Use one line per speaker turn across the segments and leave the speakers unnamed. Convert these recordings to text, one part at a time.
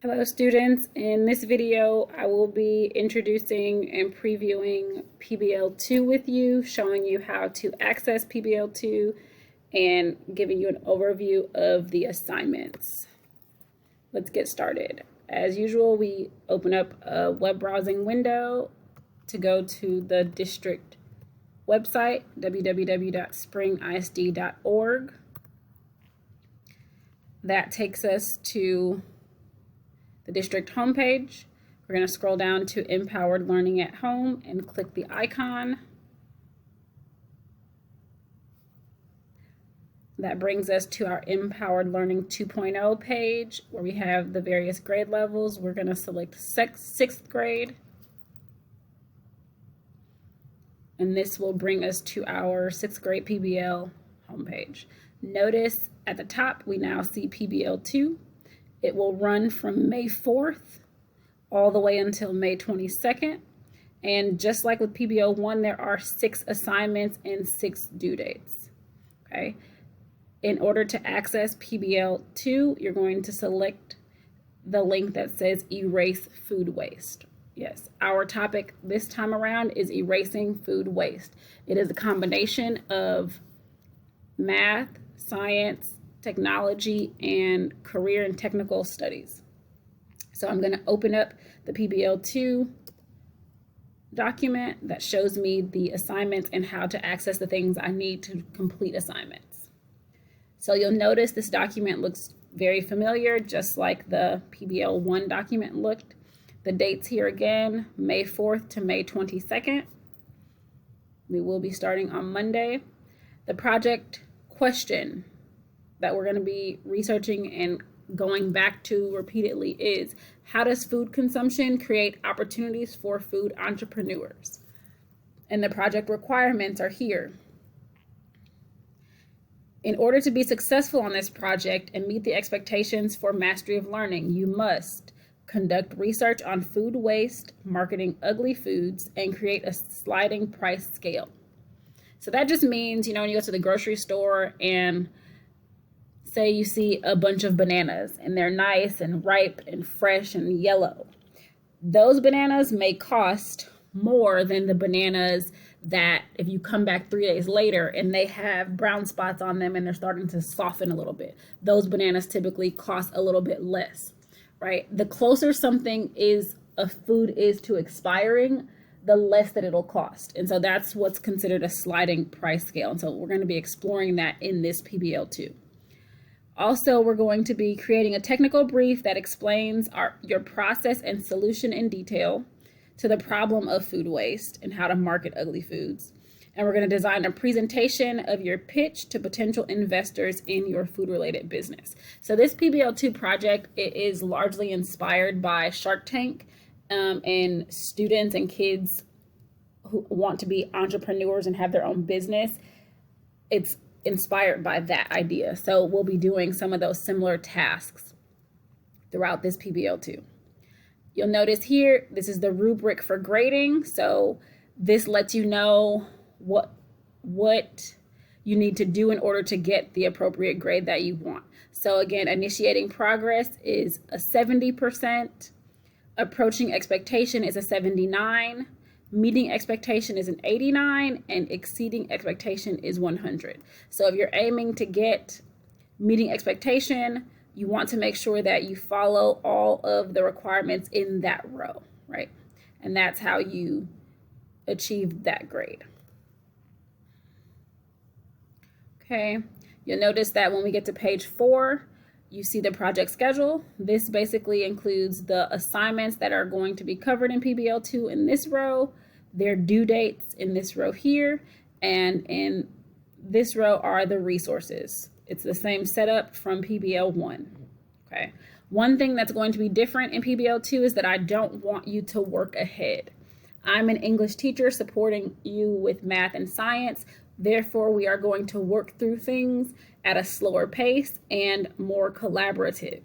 Hello students, in this video I will be introducing and previewing PBL2 with you, showing you how to access PBL2 and giving you an overview of the assignments. Let's get started. As usual, we open up a web browsing window to go to the district website, www.springisd.org. That takes us to the district homepage. We're going to scroll down to Empowered Learning at Home and click the icon. That brings us to our Empowered Learning 2.0 page where we have the various grade levels. We're going to select sixth grade. And this will bring us to our 6th grade PBL homepage. Notice at the top we now see PBL2. It will run from May 4th all the way until May 22nd. And just like with PBL1, there are 6 assignments and 6 due dates. Okay. In order to access PBL2, you're going to select the link that says Erase Food Waste. Yes, our topic this time around is erasing food waste. It is a combination of math, science, technology, and career and technical studies. So I'm going to open up the PBL2 document that shows me the assignments and how to access the things I need to complete assignments. So you'll notice this document looks very familiar, just like the PBL1 document looked. The dates here again, May 4th to May 22nd. We will be starting on Monday. The project question that we're going to be researching and going back to repeatedly is, how does food consumption create opportunities for food entrepreneurs? And the project requirements are here. In order to be successful on this project and meet the expectations for mastery of learning, you must conduct research on food waste, marketing ugly foods, and create a sliding price scale. So that just means, when you go to the grocery store and say you see a bunch of bananas and they're nice and ripe and fresh and yellow. Those bananas may cost more than the bananas that if you come back 3 days later and they have brown spots on them and they're starting to soften a little bit. Those bananas typically cost a little bit less, right? The closer something is, a food is to expiring, the less that it'll cost. And so that's what's considered a sliding price scale. And so we're going to be exploring that in this PBL2. Also, we're going to be creating a technical brief that explains your process and solution in detail to the problem of food waste and how to market ugly foods. And we're going to design a presentation of your pitch to potential investors in your food-related business. So this PBL2 project, it is largely inspired by Shark Tank and students and kids who want to be entrepreneurs and have their own business. It's inspired by that idea. So we'll be doing some of those similar tasks throughout this PBL2. You'll notice here, this is the rubric for grading. So this lets you know what you need to do in order to get the appropriate grade that you want. So again, initiating progress is a 70%, approaching expectation is a 79, meeting expectation is an 89, and exceeding expectation is 100. So if you're aiming to get meeting expectation, you want to make sure that you follow all of the requirements in that row, right? And that's how you achieve that grade. Okay, you'll notice that when we get to page 4, you see the project schedule. This basically includes the assignments that are going to be covered in PBL2 in this row, their due dates in this row here, and in this row are the resources. It's the same setup from PBL1. Okay. One thing that's going to be different in PBL2 is that I don't want you to work ahead. I'm an English teacher supporting you with math and science. Therefore, we are going to work through things at a slower pace and more collaborative.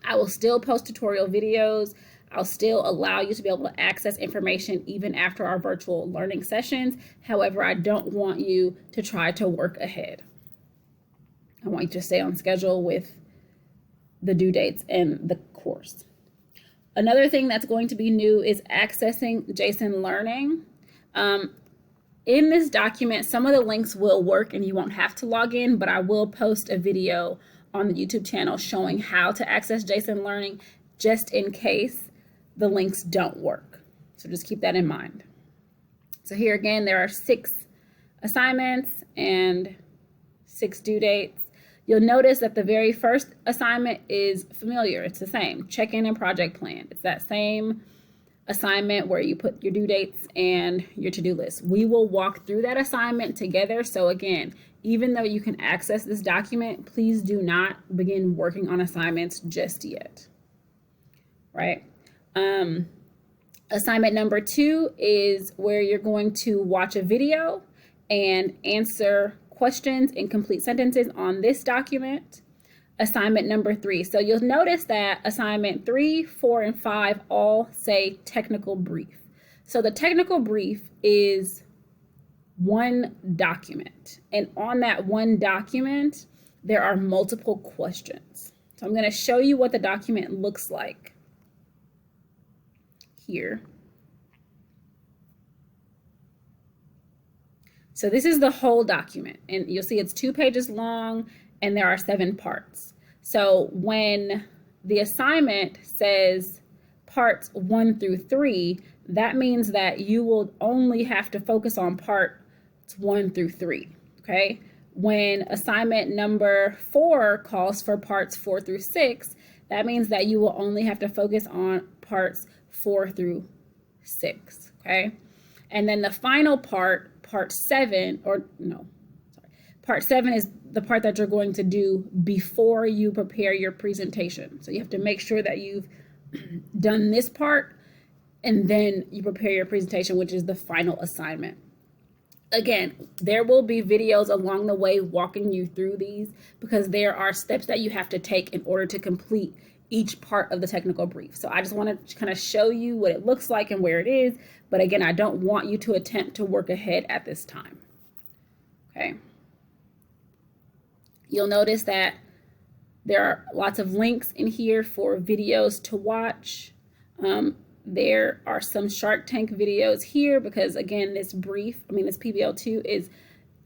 I will still post tutorial videos. I'll still allow you to be able to access information even after our virtual learning sessions. However, I don't want you to try to work ahead. I want you to stay on schedule with the due dates and the course. Another thing that's going to be new is accessing JSON Learning. In this document, some of the links will work and you won't have to log in, but I will post a video on the YouTube channel showing how to access JSON Learning just in case the links don't work. So just keep that in mind. So here again, there are 6 assignments and 6 due dates. You'll notice that the very first assignment is familiar. It's the same, check-in and project plan. It's that same assignment where you put your due dates and your to-do list. We will walk through that assignment together. So again, even though you can access this document, please do not begin working on assignments just yet, right? Assignment number 2 is where you're going to watch a video and answer questions in complete sentences on this document. Assignment number 3. So you'll notice that assignment 3, 4, and 5 all say technical brief. So the technical brief is one document. And on that one document, there are multiple questions. So I'm going to show you what the document looks like here. So this is the whole document, and you'll see it's 2 pages long and there are 7 parts. So when the assignment says parts 1 through 3, that means that you will only have to focus on parts 1 through 3, okay? When assignment number 4 calls for parts 4 through 6, that means that you will only have to focus on parts 4 through 6, okay? And then the final part, part 7 is the part that you're going to do before you prepare your presentation. So you have to make sure that you've done this part and then you prepare your presentation, which is the final assignment. Again, there will be videos along the way walking you through these because there are steps that you have to take in order to complete each part of the technical brief. So I just want to kind of show you what it looks like and where it is. But again, I don't want you to attempt to work ahead at this time. Okay. You'll notice that there are lots of links in here for videos to watch. There are some Shark Tank videos here because again, this PBL2 is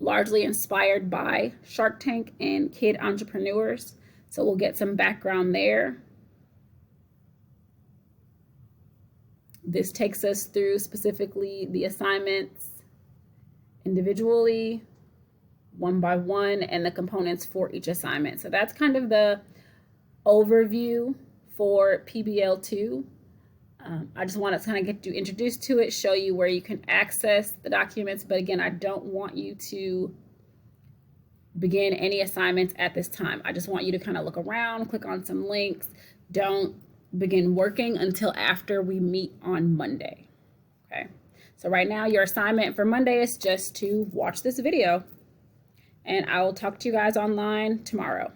largely inspired by Shark Tank and kid entrepreneurs. So we'll get some background there. This takes us through specifically the assignments individually, one by one, and the components for each assignment. So that's kind of the overview for PBL2. I just want to kind of get you introduced to it, show you where you can access the documents. But again, I don't want you to begin any assignments at this time. I just want you to kind of look around, click on some links. Don't begin working until after we meet on Monday. Okay. So right now your assignment for Monday is just to watch this video, and I will talk to you guys online tomorrow.